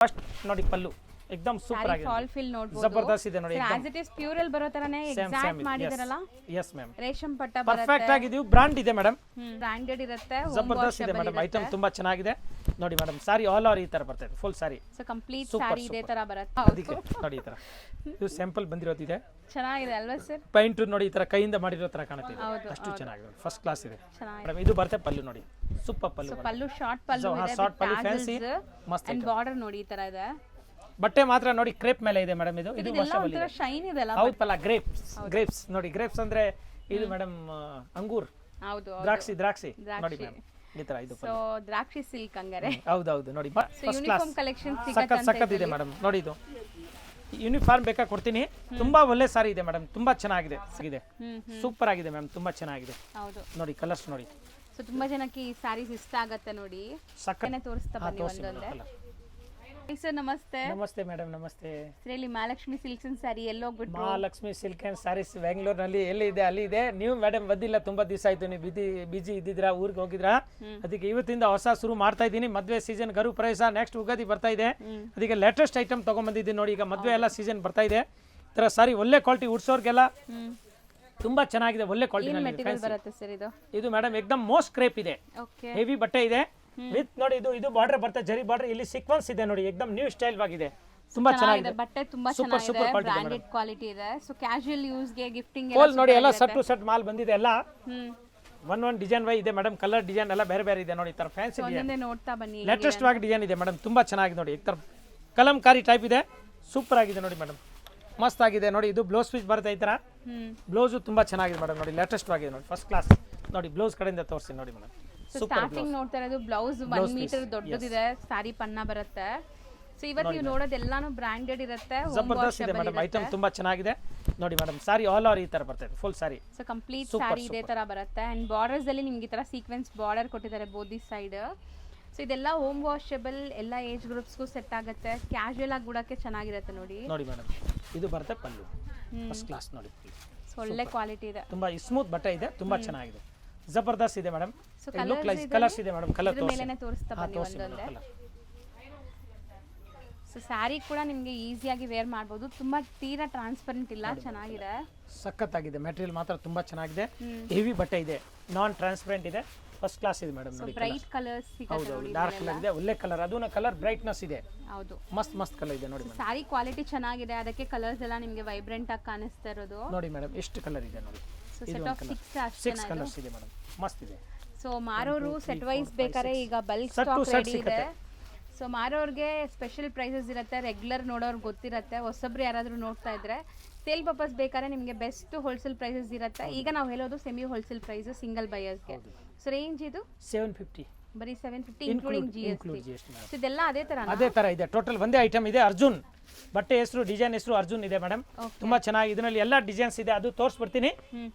First ನೋಡಿ ಪಲ್ಲು एकदम super ಆಗಿದೆ ಫಾಲ್ ಫಿಲ್ ನೋಡಬಹುದು ಜಬರ್ದಸ್ತ್ ಇದೆ ನೋಡಿ ಆಸ್ ಇಟ್ ಇಸ್ ಪ್ಯೂರ್ ಅಲ್ಲಿ ಬರೋ ತರನೇ ಎಕ್ಸಾಕ್ಟ್ ಮಾಡಿದಾರಲ್ಲ ಯಸ್ ಮ್ಯಾಮ್ ರೇಷಮ್ ಪಟ್ಟ ಪರ್ಫೆಕ್ಟ್ ಆಗಿದೆ ಬ್ರಾಂಡ್ ಇದೆ ಮೇಡಂ ಬ್ರಾಂಡೆಡ್ ಇರುತ್ತೆ ಜಬರ್ದಸ್ತ್ ಇದೆ ಮೇಡಂ ಐಟಮ್ ತುಂಬಾ ಚೆನ್ನಾಗಿದೆ ನೋಡಿ ಮೇಡಂ ಸಾರಿ ಆಲ್ ಓವರ್ ಈ ತರ ಬರ್ತಾ ಇದೆ ಫುಲ್ ಸಾರಿ ಸೊ ಕಂಪ್ಲೀಟ್ ಸಾರಿ ಇದೇ ತರ ಬರುತ್ತೆ ಅದಕ್ಕೆ ನೋಡಿ ಈ ತರ ಇದು ಸ್ಯಾಂಪಲ್ ಬಂದಿರೋದಿದೆ ಚೆನ್ನಾಗಿದೆ ಅಲ್ವಾ ಸರ್ ಪೈಂಟ್ ನೋಡಿ ಈ ತರ ಕೈಯಿಂದ ಮಾಡಿರೋ ತರ ಕಾಣುತ್ತೆ ಅಷ್ಟು ಚೆನ್ನಾಗಿದೆ ಫಸ್ಟ್ ಕ್ಲಾಸ್ ಇದೆ ಮೇಡಂ ಇದು ಬರುತ್ತೆ ಪಲ್ಲು ನೋಡಿ ಸೂಪರ್ ಪಲ್ಲು ಪಲ್ಲು ಶಾರ್ಟ್ ಪಲ್ಲು ಇದೆ ಶಾರ್ಟ್ ಪಲ್ಲು ಫ್ಯಾನ್ಸಿ ಮಸ್ತ್ ಅಂಡ್ ಬಾರ್ಡರ್ ನೋಡಿ ಈ ತರ ಇದೆ ಬಟ್ಟೆ ಮಾತ್ರ ನೋಡಿ ಕ್ರೇಪ್ ಮೇಲೆ ಇದೆ ಮೇಡಂ ಇದು ಇದೆಲ್ಲ ಒಂತರ ಶೈನ್ ಇದೆ ಅಲ್ಲ ಹೌದಲ್ಲ ಗ್ರೇಪ್ಸ್ ನೋಡಿ ಗ್ರೇಪ್ಸ್ ಅಂದ್ರೆ ಇದು ಮೇಡಂ ಅಂಗೂರ್ ಹೌದು ದ್ರಾಕ್ಷಿ ನೋಡಿ ಮೇಡಂ ಈ ತರ ಇದು ಸೊ ದ್ರಾಕ್ಷಿ ಸಿಲ್ಕ್ ಹಂಗಾರೆ ಹೌದು ನೋಡಿ ಫಸ್ಟ್ ಕ್ಲಾಸ್ ಯೂನಿಫಾರ್ಮ್ ಕಲೆಕ್ಷನ್ ಸಿಗುತ್ತೆ ಸಖತ್ ಇದೆ ಮೇಡಂ ನೋಡಿ ಇದು ಯೂನಿಫಾರ್ಮ್ ಬೇಕಾ ಕೊಡ್ತೀನಿ ತುಂಬಾ ಒಳ್ಳೆ ಸಾರಿ ಇದೆ ಮೇಡಂ ತುಂಬಾ ಚೆನ್ನಾಗಿದೆ ಸೂಪರ್ ಆಗಿದೆ ಮ್ಯಾಮ್ ತುಂಬಾ ಚೆನ್ನಾಗಿದೆ ಹೌದು ನೋಡಿ ಕಲರ್ಸ್ ನೋಡಿ ಸೊ ತುಂಬಾ ಜನಕ್ಕೆ ಈ ಸ್ಯಾರೀಸ್ ಇಷ್ಟ ಆಗತ್ತೆ ನೋಡಿ ಸಕ್ಕನೆ ತೋರಿಸ್ತಾ ಬನ್ನಿ ಒಂದೊಂದೇ ಸರ್ ನಮಸ್ತೆ ನಮಸ್ತೆ ಮೇಡಮ್ ನಮಸ್ತೆ ಇಲ್ಲಿ ಮಹಾಲಕ್ಷ್ಮಿ ಸಿಲ್ಕ್ಸ್ ಅಂಡ್ ಸ್ಯಾರಿ ಎಲ್ಲಿ ಹೋಗ್ಬಿಟ್ಟು ಮಹಾಲಕ್ಷ್ಮಿ ಸಿಲ್ಕ್ ಅಂಡ್ ಸ್ಯಾರೀಸ್ ಬೆಂಗಳೂರಿನಲ್ಲಿ ಎಲ್ಲಿ ಇದೆ ಅಲ್ಲಿ ಇದೆ ನೀವು ಮೇಡಮ್ ಬಂದಿಲ್ಲ ತುಂಬಾ ದಿವಸ ಆಯ್ತು ನೀವು ಬಿಜಿ ಇದ್ದಿದ್ರಾ ಊರಿಗೆ ಹೋಗಿದ್ರಾ ಅದಕ್ಕೆ ಇವತ್ತಿಂದ ಹೊಸ ಶುರು ಮಾಡ್ತಾ ಇದ್ದೀನಿ ಮದ್ವೆ ಸೀಸನ್ ಗರು ಪ್ರವೇಶ ನೆಕ್ಸ್ಟ್ ಉಗಾದಿ ಬರ್ತಾ ಇದೆ ಅದಕ್ಕೆ ಲೇಟೆಸ್ಟ್ ಐಟಮ್ ತಗೊಂಡ್ಬಂದಿದ್ದೀನಿ ನೋಡಿ ಈಗ ಮದ್ವೆ ಎಲ್ಲ ಸೀಸನ್ ಬರ್ತಾ ಇದೆ ಈ ತರ ಸಾರಿ ಒಳ್ಳೆ ಕ್ವಾಲಿಟಿ ಉಡ್ಸೋರ್ಗೆಲ್ಲ ತುಂಬಾ ಚೆನ್ನಾಗಿದೆ ಒಳ್ಳೆ ಕ್ವಾಲಿಟಿ ಇದು ಮೇಡಮ್ ಎಕ್ದಮ್ ಮೋಸ್ಟ್ ಕ್ರೇಪ್ ಇದೆ ಹೆವಿ ಬಟ್ಟೆ ಇದೆ ವಿತ್ ನೋಡಿ ಇದು ಬಾರ್ಡರ್ ಬರುತ್ತೆ ಜರಿ ಬಾರ್ಡರ್ ಇಲ್ಲಿ ಸೀಕ್ವೆನ್ಸ್ ಇದೆ ನೋಡಿ ಎಕ್ದಮ್ ನ್ಯೂ ಸ್ಟೈಲ್ ಆಗಿದೆ ತುಂಬಾ ಚೆನ್ನಾಗಿದೆ ಬಟ್ಟೆ ತುಂಬಾ ಚೆನ್ನಾಗಿದೆ ಬ್ರಾಂಡೆಡ್ ಕ್ವಾಲಿಟಿ ಇದೆ ಸೊ ಕ್ಯಾಶುಯಲ್ ಯೂಸ್ ಗೆ ಗಿಫ್ಟಿಂಗ್ ಫುಲ್ ನೋಡಿ ಎಲ್ಲ ಸೆಟ್ ಟು ಸೆಟ್ ಮಾಲ್ ಬಂದಿದೆ ಎಲ್ಲ ಒನ್ ಡಿಸೈನ್ ವೈ ಇದೆ ಮೇಡಮ್ ಕಲರ್ ಡಿಸೈನ್ ಎಲ್ಲ ಬೇರೆ ಬೇರೆ ಇದೆ ನೋಡಿ ಈ ತರ ಫ್ಯಾನ್ಸಿ ಒಂದೊಂದೇ ನೋಡ್ತಾ ಬನ್ನಿ ಲೇಟೆಸ್ಟ್ ಆಗಿ ಡಿಸೈನ್ ಇದೆ ಮೇಡಮ್ ತುಂಬಾ ಚೆನ್ನಾಗಿದೆ ನೋಡಿ ಈ ತರ ಕಲಂಕಾರಿ ಟೈಪ್ ಇದೆ ಸೂಪರ್ ಆಗಿದೆ ನೋಡಿ ಮೇಡಮ್ ಮಸ್ತ್ ಆಗಿದೆ ನೋಡಿ ಇದು ಬ್ಲೌಸ್ ಪೀಸ್ ಬರುತ್ತೆ ಈ ತರ ಬ್ಲೌಸ್ ತುಂಬಾ ಚೆನ್ನಾಗಿದೆ ಮೇಡಮ್ ನೋಡಿ ಲೇಟೆಸ್ಟ್ ಆಗಿದೆ ನೋಡಿ ಫಸ್ಟ್ ಕ್ಲಾಸ್ ನೋಡಿ ಬ್ಲೌಸ್ ಕಡೆಯಿಂದ ತೋರಿಸಿ ನೋಡಿ ಮೇಡಮ್ ಸ್ಟಾರ್ಟಿಂಗ್ ನೋಡ್ತಾ ಇರೋದು ಬ್ಲೌಸ್ 1 ಮೀಟರ್ ದೊಡ್ಡದಿದೆ ಸಾರಿ ಪನ್ನ ಬರುತ್ತೆ ಸೊ ಇವತ್ತು ನೀವು ನೋಡೋದು ಎಲ್ಲಾನು ಬ್ರಾಂಡೆಡ್ ಇರುತ್ತೆ ಜಬರ್ದಸ್ತ್ ಇದೆ ಮೇಡಮ್ ಐಟಮ್ ತುಂಬಾ ಚೆನ್ನಾಗಿದೆ ನೋಡಿ ಮೇಡಮ್ ಸಾರಿ ಆಲ್ ಓವರ್ ಈ ತರ ಬರುತ್ತೆ ಫುಲ್ ಸಾರಿ ಸೊ ಕಂಪ್ಲೀಟ್ ಸಾರಿ ಇದೇ ತರ ಬರುತ್ತೆ ಅಂಡ್ ಬಾರ್ಡರ್ಸ್ ಅಲ್ಲಿ ನಿಮಗೆ ಈ ತರ ಸೀಕ್ವೆನ್ಸ್ ಬಾರ್ಡರ್ ಕೊಟ್ಟಿದ್ದಾರೆ ಬೋದಿ ಸೈಡ್ ಸೊ ಇದೆಲ್ಲ ಹೋಮ್ ವಾಷಬಲ್ ಎಲ್ಲ ಏಜ್ ಗ್ರೂಪ್ಸ್ಗೂ ಸೆಟ್ ಆಗುತ್ತೆ ಕ್ಯಾಶುಯಲ್ ಆಗಿ ಉಡಕ್ಕೆ ಚೆನ್ನಾಗಿರುತ್ತೆ ನೋಡಿ ಮೇಡಮ್ ಇದು ಬರುತ್ತೆ ಪಲ್ಲು ಫಸ್ಟ್ ಕ್ಲಾಸ್ ನೋಡಿ ಒಳ್ಳೆ ಕ್ವಾಲಿಟಿ ಇದೆ ತುಂಬಾ ಸ್ಮೂತ್ ಬಟ್ಟೆ ಇದೆ ತುಂಬಾ ಚೆನ್ನಾಗಿದೆ ಜಬರ್ದಸ್ತ್ ಇದೆ ಮೇಡಮ್ ಲುಕ್ ಲೈಕ್ ಕಲರ್ಸ್ ಇದೆ ಮೇಡಮ್ ಕಲರ್ ತೋರಿಸ್ತಾ ಬನ್ನಿ ಒಂದೊಂದೇ ಸೊ ಸ್ಯಾರಿ ಕೂಡ ನಿಮಗೆ ಈಸಿಯಾಗಿ ವೇರ್ ಮಾಡಬಹುದು ತುಂಬಾ ತೀರಾ ಟ್ರಾನ್ಸ್ಪರೆಂಟ್ ಇಲ್ಲ ಚೆನ್ನಾಗಿದೆ ಸಖತ್ತಾಗಿದೆ ಮೆಟೀರಿಯಲ್ ಮಾತ್ರ ತುಂಬಾ ಚೆನ್ನಾಗಿದೆ ಹೆವಿ ಬಟ್ಟೆ ಇದೆ ನಾನ್ ಟ್ರಾನ್ಸ್ಪರೆಂಟ್ ಇದೆ ಫಸ್ಟ್ ಕ್ಲಾಸ್ ಇದೆ ಮೇಡಮ್ ನೋಡಿ ಬ್ರೈಟ್ ಕಲರ್ಸ್ ಸಿಗುತ್ತೆ ನೋಡಿ ಡಾರ್ಕ್ ಕಲರ್ ಇದೆ ಒಳ್ಳೆ ಕಲರ್ ಅದೂನ ಕಲರ್ ಬ್ರೈಟ್ನೆಸ್ ಇದೆ ಹೌದು ಮಸ್ತ್ ಕಲರ್ ಇದೆ ನೋಡಿ ಸ್ಯಾರಿ ಕ್ವಾಲಿಟಿ ಚೆನ್ನಾಗಿದೆ ಅದಕ್ಕೆ ಕಲರ್ಸ್ ಎಲ್ಲ ನಿಮಗೆ ವೈಬ್ರೆಂಟ್ ಆಗಿ ಕಾಣಿಸ್ತಾ ಇರೋದು ನೋಡಿ ಮೇಡಮ್ ಎಷ್ಟು ಕಲರ್ ಇದೆ ನೋಡಿ ಸೊ ಸೆಟ್ ಆಫ್ 6 ಕಲರ್ಸ್ ಇದೆ ಮೇಡಮ್ ಮಸ್ತ್ ಇದೆ ಸೊ ಮಾರೋರು ಸೆಟ್ ವೈಸ್ ಬೇಕಾದ್ರೆ ಈಗ ಬಲ್ಕ್ ಸ್ಟಾಕ್ ರೆಡಿ ಇದೆ ಸೊ ಮಾರೋರ್ಗೆ ಸ್ಪೆಷಲ್ ಪ್ರೈಸಸ್ ಇರುತ್ತೆ ರೆಗ್ಯುಲರ್ ನೋಡೋರ್ಗೆ ಗೊತ್ತಿರುತ್ತೆ ಹೊಸಬ್ರು ಯಾರಾದರೂ ನೋಡ್ತಾ ಇದ್ರೆ ಸೇಲ್ ಪರ್ಪಸ್ ಬೇಕಾದ್ರೆ ನಿಮಗೆ ಬೆಸ್ಟ್ ಹೋಲ್ಸೇಲ್ ಪ್ರೈಸಸ್ ಇರುತ್ತೆ ಈಗ ನಾವು ಹೇಳೋದು ಸೆಮಿ ಹೋಲ್ಸೇಲ್ ಪ್ರೈಸ್ ಸಿಂಗಲ್ ಬೈಯರ್ಸ್ಗೆ ಸೊ ರೇಂಜ್ ಇದು 750 ಬರೀ 750 ಇನ್ಕ್ಲೂಡಿಂಗ್ ಜಿಎಸ್ಟಿ ಸೊ ಇದೆಲ್ಲ ಅದೇ ತರ ಇದೆ ಟೋಟಲ್ ಒಂದೇ ಐಟಮ್ ಇದೆ ಅರ್ಜುನ್ ಬಟ್ಟೆ ಹೆಸರು ಡಿಸೈನ್ ಹೆಸರು ಅರ್ಜುನ್ ಇದೆ ಮೇಡಮ್ ತುಂಬಾ ಚೆನ್ನಾಗಿ ಇದರಲ್ಲಿ ಎಲ್ಲ ಡಿಸೈನ್ಸ್ ಇದೆ ಅದು ತೋರಿಸ್ಬಿಡ್ತೀನಿ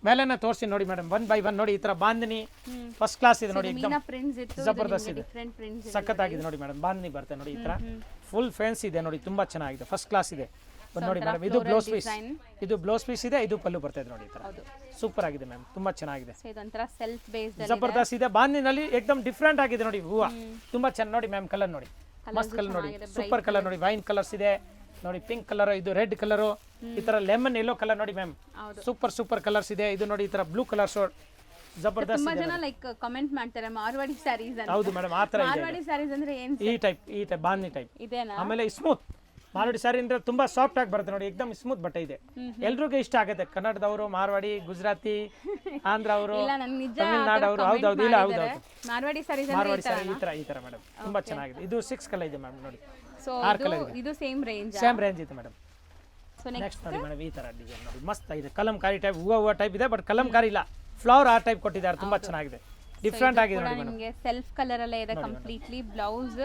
ಮೇಲೆನ ತೋರಿಸಿ ನೋಡಿ ಮೇಡಮ್ 1 by 1 ನೋಡಿ ಈ ತರ ಬಾಂಧನಿ ಫಸ್ಟ್ ಕ್ಲಾಸ್ ಇದೆ ನೋಡಿ ಜಬರ್ದಸ್ತ್ ಇದೆ ಸಖತ್ತಾಗಿದೆ ನೋಡಿ ಮೇಡಮ್ ಬಾಂಧನಿ ಬರುತ್ತೆ ನೋಡಿ ಈ ತರ ಫುಲ್ ಫ್ಯಾನ್ಸಿ ಇದೆ ನೋಡಿ ತುಂಬಾ ಚೆನ್ನಾಗಿದೆ ಫಸ್ಟ್ ಕ್ಲಾಸ್ ಇದೆ ನೋಡಿ ಮೇಡಮ್ ಇದು ಬ್ಲೌಸ್ ಪೀಸ್ ಇದೆ ಇದು ಪಲ್ಲು ಬರ್ತಾ ಇದೆ ನೋಡಿ ಈ ತರ ಸೂಪರ್ ಆಗಿದೆ ಮ್ಯಾಮ್ ತುಂಬಾ ಚೆನ್ನಾಗಿದೆ ಜಬರ್ದಸ್ತ್ ಇದೆ ಬಾಂಧಿನಲ್ಲಿ ಏಕದಮ್ ಡಿಫ್ರೆಂಟ್ ಆಗಿದೆ ನೋಡಿ ಹೂವು ತುಂಬಾ ಚೆನ್ನಾಗಿ ನೋಡಿ ಮ್ಯಾಮ್ ಕಲರ್ ನೋಡಿ ಮಸ್ತ್ ಕಲರ್ ನೋಡಿ ಸೂಪರ್ ಕಲರ್ ನೋಡಿ ವೈನ್ ಕಲರ್ಸ್ ಇದೆ ನೋಡಿ ಪಿಂಕ್ ಕಲರ್ ಇದು ರೆಡ್ ಕಲರ್ ಈ ತರ ಲೆಮನ್ ಯೆಲ್ಲೋ ಕಲರ್ ನೋಡಿ ಮ್ಯಾಮ್ ಸೂಪರ್ ಕಲರ್ಸ್ ಇದೆ ಇದು ನೋಡಿ ಈ ತರ ಬ್ಲೂ ಕಲರ್ ಜಬರ್ದಸ್ತ್ ತುಂಬಾ ಜನ ಲೈಕ್ ಕಮೆಂಟ್ ಮಾಡ್ತಾರೆ ಮಾರ್ವಾಡಿ ಸ್ಯಾರೀಸ್ ಅಂತ ಹೌದು ಮೇಡಮ್ ಆ ತರ ಮಾರ್ವಾಡಿ ಸ್ಯಾರೀಸ್ ಅಂದ್ರೆ ಏನು ಈ ಟೈಪ್ ಬಾಂಧನಿ ಟೈಪ್ ಇದೇನಾ ಆಮೇಲೆ ಸ್ಮೂತ್ ಮಾರ್ವಾಡಿ ಸ್ಯಾರಿ ಅಂದ್ರೆ ತುಂಬಾ ಸಾಫ್ಟ್ ಆಗಿ ಬರುತ್ತೆ ನೋಡಿ ಎಕ್ದಮ್ ಸ್ಮೂತ್ ಬಟ್ಟೆ ಇದೆ ಎಲ್ರಿಗೂ ಇಷ್ಟ ಆಗುತ್ತೆ ಕನ್ನಡದವರು ಮಾರ್ವಾಡಿ ಗುಜರಾತಿ ಆಂಧ್ರ ಅವರು ತಮಿಳ್ನಾಡು ಅವರು ಹೌದೌದು ಇಲ್ಲ ಹೌದೌದು ಮಾರ್ವಾಡಿ ಸ್ಯಾರಿ ಈ ತರ ಮೇಡಮ್ ತುಂಬಾ ಚೆನ್ನಾಗಿದೆ ಇದು 6 ಕಲರ್ ಇದೆ ಮೇಡಮ್ ನೋಡಿ ಸೊ ಇದು ಸೇಮ್ ರೇಂಜ್ ಇದೆ ಮೇಡಮ್ ಸೊ ನೆಕ್ಸ್ಟ್ ನೋಡಿ ಮೇಡಮ್ ಈ ತರ ಡಿಸೈನ್ ನೋಡಿ ಮಸ್ತ್ ಇದೆ ಕಲಂಕಾರಿ ಟೈಪ್ ಹೂವು ಟೈಪ್ ಇದೆ ಬಟ್ ಕಲಂಕಾರಿ ಇಲ್ಲ ಫ್ಲವರ್ ಆ ಟೈಪ್ ಕೊಟ್ಟಿದ್ದಾರೆ ತುಂಬಾ ಚೆನ್ನಾಗಿದೆ ಡಿಫ್ರೆಂಟ್ ಆಗಿದೆ ನೋಡಿ ಮೇಡಮ್ ನಿಮಗೆ ಸೆಲ್ಫ್ ಕಲರ್ ಅಲ್ಲೇ ಇದೆ completely blouse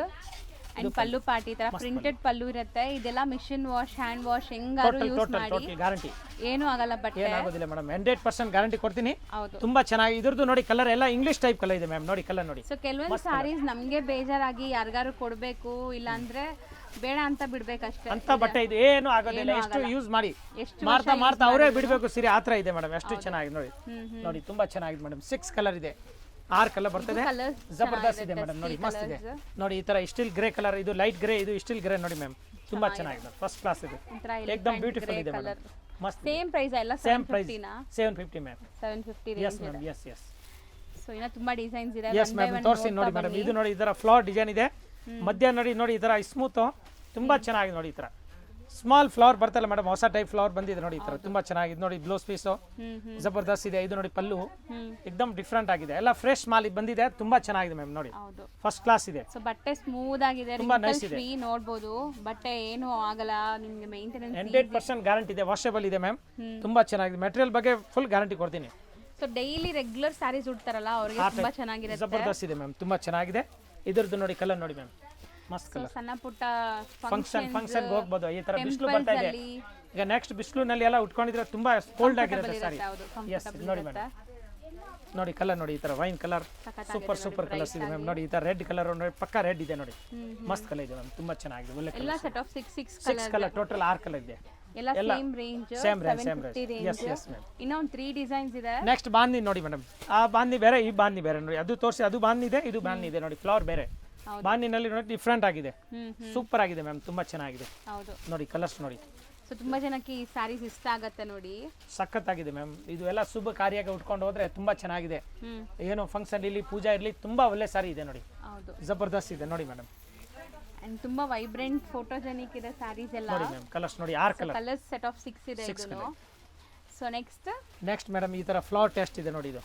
and pallu party ತರ ಪ್ರಿಂಟೆಡ್ ಪಲ್ಲು ಇರುತ್ತೆ ಇದೆಲ್ಲ ಮಿಷಿನ್ ವಾಶ್ ಹ್ಯಾಂಡ್ ವಾಶ್ ಹೆಂಗಾರು ಯೂಸ್ ಮಾಡಿ ಗ್ಯಾರಂಟಿ ಏನು ಆಗಲ್ಲ ಬಟ್ಟೆ ಏನಾಗೋದಿಲ್ಲ ಮೇಡಮ್ 100% ಗ್ಯಾರಂಟಿ ಕೊಡ್ತೀನಿ ತುಂಬಾ ಚೆನ್ನಾಗಿ ಇದ್ರದ್ದು ನೋಡಿ ಕಲರ್ ಎಲ್ಲ ಇಂಗ್ಲಿಷ್ ಟೈಪ್ ಕಲರ್ ಇದೆ ಮ್ಯಾಮ್ ನೋಡಿ ಕಲರ್ ನೋಡಿ ಸೊ ಕೆಲವೊಂದು ಸಾರೀಸ್ ನಮಗೆ ಬೇಜಾರಾಗಿ ಯಾರಿಗಾರು ಕೊಡಬೇಕು ಇಲ್ಲ ಅಂದ್ರೆ ಬೇಡ ಅಂತ ಬಿಡ್ಬೇಕಷ್ಟೇ ಅಂತ ಬಟ್ಟೆ ಇದು ಏನು ಆಗೋದಿಲ್ಲ ಎಷ್ಟು ಯೂಸ್ ಮಾಡಿ ಮಾಡ್ತಾ ಅವರೇ ಬಿಡಬೇಕು ಸೀರೆ ಆತರ ಇದೆ ಮೇಡಮ್ ಎಷ್ಟು ಚೆನ್ನಾಗಿದೆ ನೋಡಿ ನೋಡಿ ತುಂಬಾ ಚೆನ್ನಾಗಿದೆ ಮೇಡಮ್ 6 ಕಲರ್ ಇದೆ 6 ಕಲರ್ ಬರ್ತದೆ ಕಲರ್ಸ್ ಜಬರ್ದಸ್ತ್ ಇದೆ ಮೇಡಮ್ ನೋಡಿ ಮಸ್ತ್ ಇದೆ ನೋಡಿ ಈ ತರ ಸ್ಟಿಲ್ ಗ್ರೇ ಕಲರ್ ಇದು ಲೈಟ್ ಗ್ರೇ ಇದು ಸ್ಟಿಲ್ ಗ್ರೇ ನೋಡಿ ಮ್ಯಾಮ್ ತುಂಬಾ ಚೆನ್ನಾಗಿದೆ ಫಸ್ಟ್ ಕ್ಲಾಸ್ ಇದೆ ಏಕದಮ್ ಬ್ಯೂಟಿಫುಲ್ ಇದೆ ಮೇಡಮ್ ಮಸ್ತ್ ಸೇಮ್ ಪ್ರೈಸ್ ಎಲ್ಲ same price 750 ma'am 750 yes ma'am yes yes so ಇನ್ನ ತುಂಬಾ ಡಿಸೈನ್ಸ್ ಇದೆ ಎಸ್ ಮ್ಯಾಮ್ ತೋರಿಸಿ ನೋಡಿ ಮೇಡಮ್ ಇದು ನೋಡಿ ಇದರ ಫ್ಲವರ್ ಡಿಸೈನ್ ಇದೆ ಮಧ್ಯ ನೋಡಿ ಈ ತರ ಸ್ಮೂತ್ ತುಂಬಾ ಚೆನ್ನಾಗಿದೆ ನೋಡಿ ಈ ತರ ಸ್ಮಾಲ್ ಫ್ಲವರ್ ಬರ್ತಲ್ಲ ಮೇಡಮ್ ಹೊಸ ಟೈಪ್ ಫ್ಲವರ್ ಬಂದಿದೆ ನೋಡಿ ಈ ತರ ತುಂಬಾ ಚೆನ್ನಾಗಿದೆ ನೋಡಿ ಬ್ಲೌಸ್ ಪೀಸು ಜಬರ್ದಸ್ತ್ ಇದೆ ಇದು ನೋಡಿ ಪಲ್ಲು ಏಕದಮ್ ಡಿಫ್ರೆಂಟ್ ಆಗಿದೆ ಎಲ್ಲ ಫ್ರೆಶ್ ಮಾಲ್ ಬಂದಿದೆ ತುಂಬಾ ಚೆನ್ನಾಗಿದೆ ಮ್ಯಾಮ್ ನೋಡಿ ಹೌದು ಫಸ್ಟ್ ಕ್ಲಾಸ್ ಇದೆ ಸೊ ಬಟ್ಟೆ ಸ್ಮೂತ್ ಆಗಿದೆ ಫ್ರೀ ನೋಡಬಹುದು ಬಟ್ಟೆ ಏನು ಆಗಲ್ಲ ನಿಮಗೆ ಮೇಂಟೆನೆನ್ಸ್ 100% ಗ್ಯಾರಂಟಿ ಇದೆ ವಾಷಬಲ್ ಇದೆ ಮ್ಯಾಮ್ ತುಂಬಾ ಚೆನ್ನಾಗಿದೆ ಮೆಟೀರಿಯಲ್ ಬಗ್ಗೆ ಫುಲ್ ಗ್ಯಾರಂಟಿ ಕೊಡ್ತೀನಿ ಸೊ ಡೈಲಿ ರೆಗ್ಯುಲರ್ ಸ್ಯಾರೀಸ್ ಉಡ್ತಾರಲ್ಲ ಅವರಿಗೆ ತುಂಬಾ ಚೆನ್ನಾಗಿರುತ್ತೆ ಜಬರ್ದಸ್ತ್ ಇದೆ ಮ್ಯಾಮ್ ತುಂಬಾ ಚೆನ್ನಾಗಿದೆ ಇದರದ್ದು ನೋಡಿ ಕಲರ್ ನೋಡಿ ಮ್ಯಾಮ್ ಮಸ್ತ್ ಸೊ ಕಲರ್ ಸಣ್ಣ ಪುಟ್ಟ ಫಂಕ್ಷನ್ ಹೋಗ್ಬೋದು ಈ ತರ ಬಿಸಿಲು ಬರ್ತಾ ಇದೆ ಈಗ ನೆಕ್ಸ್ಟ್ ಬಿಸಿಲಿನಲ್ಲಿ ಎಲ್ಲ ಉಟ್ಕೊಂಡಿದ್ರೆ ತುಂಬಾ ಕೋಲ್ಡ್ ಆಗಿರುತ್ತೆ ಸಾರಿ ಎಸ್ ನೋಡಿ ಮೇಡಮ್ ನೋಡಿ ಕಲರ್ ನೋಡಿ ಈ ತರ ವೈನ್ ಕಲರ್ ಸೂಪರ್ ಕಲರ್ಸ್ ಇದೆ ಮ್ಯಾಮ್ ನೋಡಿ ಈ ತರ ರೆಡ್ ಕಲರ್ ನೋಡಿ ಪಕ್ಕಾ ರೆಡ್ ಇದೆ ನೋಡಿ ಮಸ್ತ್ ಕಲರ್ ಇದೆ ಮ್ಯಾಮ್ ತುಂಬಾ ಚೆನ್ನಾಗಿದೆ ಒಳ್ಳೆ ಎಲ್ಲ set of 6 colour total 6 colour ಇದೆ ಎಲ್ಲ same range same range range yes ma'am ಇನ್ನ ಒಂದು 3 ಡಿಸೈನ್ಸ್ ಇದೆ ನೆಕ್ಸ್ಟ್ ಬಾಂದಿ ನೋಡಿ ಮೇಡಮ್ ಆ ಬಾಂದಿ ಬೇರೆ ಈ ಬಾಂದಿ ಬೇರೆ ನೋಡಿ ಅದು ತೋರಿಸಿ ಅದು ಬಾಂದಿ ಇದೆ ಇದು ಬಾಂದಿ ಇದೆ ನೋಡಿ ಫ್ಲವರ್ ಬೇರೆ ಬಾಂದಿನಲ್ಲಿ ನೋಡಿ ಡಿಫ್ರೆಂಟ್ ಆಗಿದೆ ಸೂಪರ್ ಆಗಿದೆ ಮ್ಯಾಮ್ ತುಂಬಾ ಚೆನ್ನಾಗಿದೆ ಹೌದು ನೋಡಿ ಕಲರ್ಸ್ ನೋಡಿ ಸೊ ತುಂಬಾ ಜನಕ್ಕೆ ಈ ಸ್ಯಾರೀಸ್ ಇಷ್ಟ ಆಗತ್ತೆ ನೋಡಿ ಸಖತ್ತಾಗಿದೆ ಮ್ಯಾಮ್ ಇದು ಎಲ್ಲ ಶುಭ ಕಾರ್ಯಕ್ಕೆ ಉಟ್ಕೊಂಡು ಹೋದ್ರೆ ತುಂಬಾ ಚೆನ್ನಾಗಿದೆ ಏನೋ ಫಂಕ್ಷನ್ ಇರಲಿ ಪೂಜಾ ಇರಲಿ ತುಂಬಾ ಒಳ್ಳೆ ಸಾರಿ ಇದೆ ನೋಡಿ ಹೌದು ಜಬರ್ದಸ್ತ್ ಇದೆ ನೋಡಿ ಮೇಡಮ್ ಅಂಡ್ ತುಂಬಾ ವೈಬ್ರೆಂಟ್ ಫೋಟೋಜೆನಿಕ್ ಇದೆ ಸ್ಯಾರೀಸ್ ಎಲ್ಲ ನೋಡಿ ಮ್ಯಾಮ್ ಕಲರ್ಸ್ ನೋಡಿ 6 ಕಲರ್ ಕಲರ್ಸ್ ಸೆಟ್ ಆಫ್ 6 ಇದೆ ಇದು ಸೊ ನೆಕ್ಸ್ಟ್ ಮೇಡಮ್ ಈ ತರ ಫ್ಲವರ್ ಟೆಸ್ಟ್ ಇದೆ ನೋಡಿ ಇದು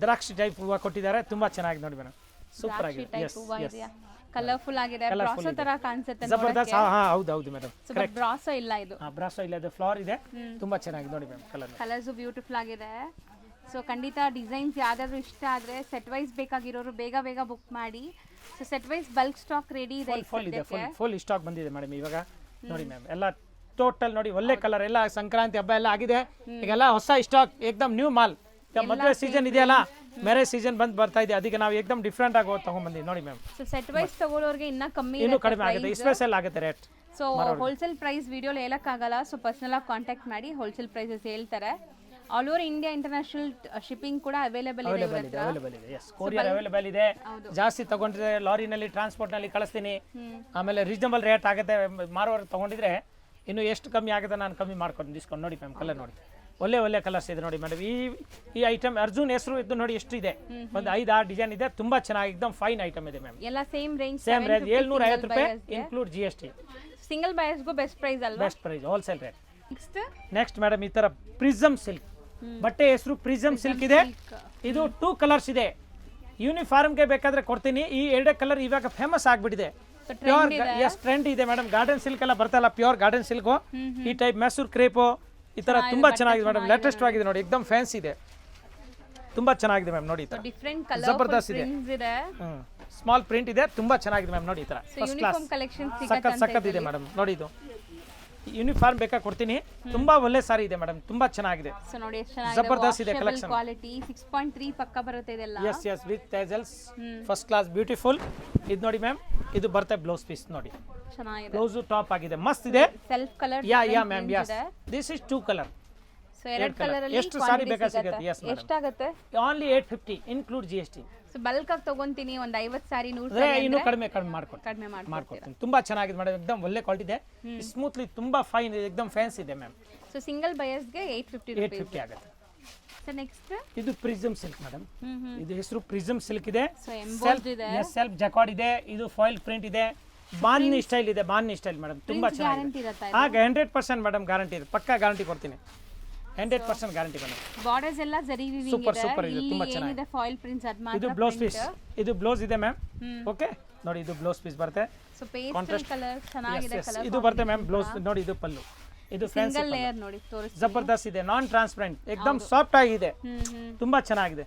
ದ್ರಾಕ್ಷಿ ಟೈಪ್ ಹೂವ ಕೊಟ್ಟಿದ್ದಾರೆ ತುಂಬಾ ಚೆನ್ನಾಗಿದೆ ನೋಡಿ ಮೇಡಮ್ ಸೂಪರ್ ಆಗಿದೆ ಎಸ್ ಎಸ್ ಕಲರ್ಫುಲ್ ಆಗಿದೆ ಬ್ರಾಸೋ ತರ ಕಾಣಿಸುತ್ತೆ ಜಬರ್ದಸ್ತ್ ಹಾ ಹೌದು ಮೇಡಮ್ ಬ್ರಾಸೋ ಇಲ್ಲ ಇದು ಬ್ರಾಸೋ ಇಲ್ಲ ಇದು ಫ್ಲವರ್ ಇದೆ ತುಂಬಾ ಚೆನ್ನಾಗಿದೆ ನೋಡಿ ಮ್ಯಾಮ್ ಕಲರ್ಸ್ ಬ್ಯೂಟಿಫುಲ್ ಆಗಿದೆ ಸೊ ಖಂಡಿತ ಡಿಸೈನ್ಸ್ ಯಾವ್ದಾದ್ರು ಇಷ್ಟ ಆದ್ರೆ ಸೆಟ್ ವೈಸ್ ಬೇಕಾಗಿರೋರು ಬೇಗ ಬುಕ್ ಮಾಡಿ so set wise bulk stock ready ಇದೆ ಫುಲ್ ಸ್ಟಾಕ್ ಬಂದಿದೆ ಮೇಡಮ್ ಇವಾಗ ನೋಡಿ ಮ್ಯಾಮ್ ಎಲ್ಲ ಟೋಟಲ್ ನೋಡಿ ಒಳ್ಳೆ ಕಲರ್ ಎಲ್ಲ ಸಂಕ್ರಾಂತಿ ಹಬ್ಬ ಎಲ್ಲ ಆಗಿದೆ ಈಗೆಲ್ಲ ಹೊಸ ಸ್ಟಾಕ್ ಏಕದಮ್ ನ್ಯೂ ಮಾಲ್ ಮದುವೆ ಸೀಸನ್ ಇದೆಯಲ್ಲ ಮ್ಯಾರೇಜ್ ಸೀಸನ್ ಬರ್ತಾ ಇದೆ ಅದಕ್ಕೆ ನಾವು ಏಕದಮ್ ಡಿಫ್ರೆಂಟ್ ಆಗಿ ತಗೊಂಡ್ಬಂದಿವಿ ನೋಡಿ ಮ್ಯಾಮ್ ಸೊ ಸೆಟ್ ವೈಸ್ ತಗೊಳ್ಳೋರಿಗೆ ಇನ್ನೂ ಕಡಿಮೆ ಆಗುತ್ತೆ ಸ್ಪೆಷಲ್ ಆಗುತ್ತೆ ರೇಟ್ ಸೊ ಹೋಲ್ಸೇಲ್ ಪ್ರೈಸ್ ವಿಡಿಯೋಲಿ ಹೇಳಕ್ಕಾಗಲ್ಲ ಸೊ ಪರ್ಸನಲ್ ಆಗಿ ಕಾಂಟ್ಯಾಕ್ಟ್ ಮಾಡಿ ಹೋಲ್ಸೇಲ್ ಪ್ರೈಸಸ್ ಹೇಳ್ತಾರೆ all over India international shipping ಕೂಡ ಅವೈಲೇಬಲ್ ಇದೆ ಎಸ್ ಕೊರಿಯರ್ ಅವೈಲೇಬಲ್ ಇದೆ ಜಾಸ್ತಿ ತಗೊಂಡ್ರೆ ಲಾರಿನಲ್ಲಿ ಟ್ರಾನ್ಸ್ಪೋರ್ಟ್ ನಲ್ಲಿ ಕಳಿಸ್ತೀನಿ ಆಮೇಲೆ ರೀಸನಬಲ್ ರೇಟ್ ಆಗುತ್ತೆ ಮಾರುವವರು ತಗೊಂಡಿದ್ರೆ ಇನ್ನು ಎಷ್ಟು ಕಮ್ಮಿ ಆಗುತ್ತೆ ನಾನು ಕಮ್ಮಿ ಮಾಡ್ಕೊಂಡು ಡಿಸ್ಕೌಂಟ್ ನೋಡಿ ಮ್ಯಾಮ್ ಕಲರ್ ನೋಡಿ ಒಳ್ಳೆ ಕಲರ್ಸ್ ಇದೆ ನೋಡಿ ಮೇಡಮ್ ಈ ಐಟಮ್ ಅರ್ಜುನ್ ಹೆಸರು ಇದು ನೋಡಿ ಎಷ್ಟು ಇದೆ ಒಂದು 5-6 ಡಿಸೈನ್ ಇದೆ ತುಂಬಾ ಚೆನ್ನಾಗಿ ಎಕ್ದಮ್ ಫೈನ್ ಐಟಮ್ ಇದೆ ಮ್ಯಾಮ್ ಎಲ್ಲ ಸೇಮ್ ರೇಂಜ್ 750 ರೂಪಾಯಿ ಇನ್ಕ್ಲೂಡ್ GST ಸಿಂಗಲ್ ಬಯರ್ಸ್ಗೂ ಬೆಸ್ಟ್ ಪ್ರೈಸ್ ಅಲ್ವಾ best price wholesale rate next madam ಈ ತರ ಪ್ರಿಸಮ್ ಸಿಲ್ಕ್ ಬಟ್ಟೆ ಹೆಸರು ಪ್ರಿಸಮ್ ಸಿಲ್ಕ್ ಇದೆ ಇದು 2 ಕಲರ್ಸ್ ಇದೆ ಯೂನಿಫಾರ್ಮ್ಗೆ ಬೇಕಾದ್ರೆ ಕೊಡ್ತೀನಿ ಈ 2 ಕಲರ್ ಇವಾಗ ಫೇಮಸ್ ಆಗ್ಬಿಟ್ಟಿದೆ ಪ್ಯೂರ್ ಎಸ್ ಟ್ರೆಂಡ್ ಇದೆ ಮೇಡಮ್ ಗಾರ್ಡನ್ ಸಿಲ್ಕ್ ಎಲ್ಲ ಬರ್ತಲ್ಲ ಪ್ಯೂರ್ ಗಾರ್ಡನ್ ಸಿಲ್ಕ್ ಈ ಟೈಪ್ ಮೆಸೂರ್ ಕ್ರೇಪು ಈ ತರ ತುಂಬಾ ಚೆನ್ನಾಗಿದೆ ಮೇಡಮ್ ಲೇಟೆಸ್ಟ್ ಆಗಿದೆ ನೋಡಿ ಎಕ್ದಮ್ ಫ್ಯಾನ್ಸಿ ಇದೆ ತುಂಬಾ ಚೆನ್ನಾಗಿದೆ ಮ್ಯಾಮ್ ನೋಡಿ ಡಿಫರೆಂಟ್ ಕಲರ್ ಜಬರ್ದಸ್ತ್ ಇದೆ ಸ್ಮಾಲ್ ಪ್ರಿಂಟ್ ಇದೆ ತುಂಬಾ ಚೆನ್ನಾಗಿದೆ ಮ್ಯಾಮ್ ನೋಡಿ ಈ ತರ ಫಸ್ಟ್ ಕ್ಲಾಸ್ ಕಲೆಕ್ಷನ್ ಸಖತ್ ಇದೆ ಮೇಡಮ್ ನೋಡಿ ಇದು ಯೂನಿಫಾರ್ಮ್ ಬೇಕಾ ಕೊಡ್ತೀನಿ ತುಂಬಾ ಒಳ್ಳೆ ಸಾರಿ ಇದೆ ಮೇಡಮ್ ತುಂಬಾ ಚೆನ್ನಾಗಿದೆ ಸೊ ನೋಡಿ ಎಷ್ಟು ಚೆನ್ನಾಗಿದೆ ಜಬರ್ದಸ್ತ್ ಇದೆ ಕಲೆಕ್ಷನ್ ಕ್ವಾಲಿಟಿ 6.3 ಪಕ್ಕ ಬರುತ್ತೆ ಇದೆಲ್ಲ yes with tassels first class beautiful ಇದು ನೋಡಿ ಮ್ಯಾಮ್ ಇದು ಬರುತ್ತೆ ಬ್ಲೌಸ್ ಪೀಸ್ ನೋಡಿ ಚೆನ್ನಾಗಿದೆ ಬ್ಲೌಸ್ ಟಾಪ್ ಆಗಿದೆ ಮಸ್ತ್ ಇದೆ self colour yeah ma'am yes this is 2 colour so ಎರಡು ಕಲರ್ ಅಲ್ಲಿ ಎಷ್ಟು ಸಾರಿ ಬೇಕಾ ಸಿಗುತ್ತೆ ಯಸ್ ಮೇಡಂ ಎಷ್ಟಾಗುತ್ತೆ only 850 include GST so bulk ಆಗಿ ತಗೊಂತೀನಿ ಒಂದು 50 ಸಾರಿ 100 ಸಾರಿ ಇನ್ನು ಕಡಿಮೆ ಮಾಡ್ಕೊಡ್ತೀನಿ ತುಂಬಾ ಚೆನ್ನಾಗಿದೆ ಮೇಡಮ್ ಎಕ್ದಮ್ ಒಳ್ಳೆ ಕ್ವಾಲಿಟಿ ಇದೆ ಸ್ಮೂತ್ಲಿ ತುಂಬಾ ಫೈನ್ ಇದೆ ಎಕ್ದಮ್ ಫ್ಯಾನ್ಸಿ ಇದೆ ಮ್ಯಾಮ್ ಸೊ ಸಿಂಗಲ್ ಬಯರ್ಸ್ ಗೆ 850 ಆಗುತ್ತೆ ಸೊ ನೆಕ್ಸ್ಟ್ ಇದು ಪ್ರಿಸಮ್ ಸಿಲ್ಕ್ ಮೇಡಮ್ ಇದು ಹೆಸರು ಪ್ರಿಸಮ್ ಸಿಲ್ಕ್ ಇದೆ ಸೊ ಎಂಬೋಸ್ಡ್ ಇದೆ ಸೆಲ್ಫ್ ಜಕಾರ್ಡ್ ಇದೆ ಇದು ಫಾಯಿಲ್ ಪ್ರಿಂಟ್ ಇದೆ ಬಾಂಧನಿ ಸ್ಟೈಲ್ ಇದೆ ಬಾಂಧನಿ ಸ್ಟೈಲ್ ಮೇಡಮ್ ತುಂಬಾ ಚೆನ್ನಾಗಿದೆ ಆಗ 100% ಮೇಡಮ್ ಗ್ಯಾರಂಟಿ ಇದೆ ಪಕ್ಕಾ ಗ್ಯಾರಂಟಿ ಕೊಡ್ತೀನಿ 100% ಗ್ಯಾರಂಟಿ ಮೇಡಮ್ ಬಾರ್ಡರ್ಸ್ ಎಲ್ಲ ಜರಿ ವೀವಿಂಗ್ ಇದೆ ಸೂಪರ್ ಇದೆ ತುಂಬಾ ಚೆನ್ನಾಗಿದೆ ಇದೆ ಫಾಯಿಲ್ ಪ್ರಿಂಟ್ಸ್ ಅದ್ ಮಾತ್ರ ಇದು ಬ್ಲೌಸ್ ಪೀಸ್ ಇದು ಬ್ಲೌಸ್ ಇದೆ ಮ್ಯಾಮ್ ಓಕೆ ನೋಡಿ ಇದು ಬ್ಲೌಸ್ ಪೀಸ್ ಬರುತ್ತೆ ಸೊ ಪೇಸ್ಟಲ್ ಕಲರ್ ಚೆನ್ನಾಗಿದೆ ಕಲರ್ ಇದು ಬರುತ್ತೆ ಮ್ಯಾಮ್ ಬ್ಲೌಸ್ ನೋಡಿ ಇದು ಪಲ್ಲು ಇದು ಫ್ಯಾನ್ಸಿ ಸಿಂಗಲ್ ಲೇಯರ್ ನೋಡಿ ತೋರಿಸಿ ಜಬರ್ದಸ್ತ್ ಇದೆ ನಾನ್ ಟ್ರಾನ್ಸ್ಪರೆಂಟ್ ಎಕ್ದಮ್ ಸಾಫ್ಟ್ ಆಗಿದೆ ತುಂಬಾ ಚೆನ್ನಾಗಿದೆ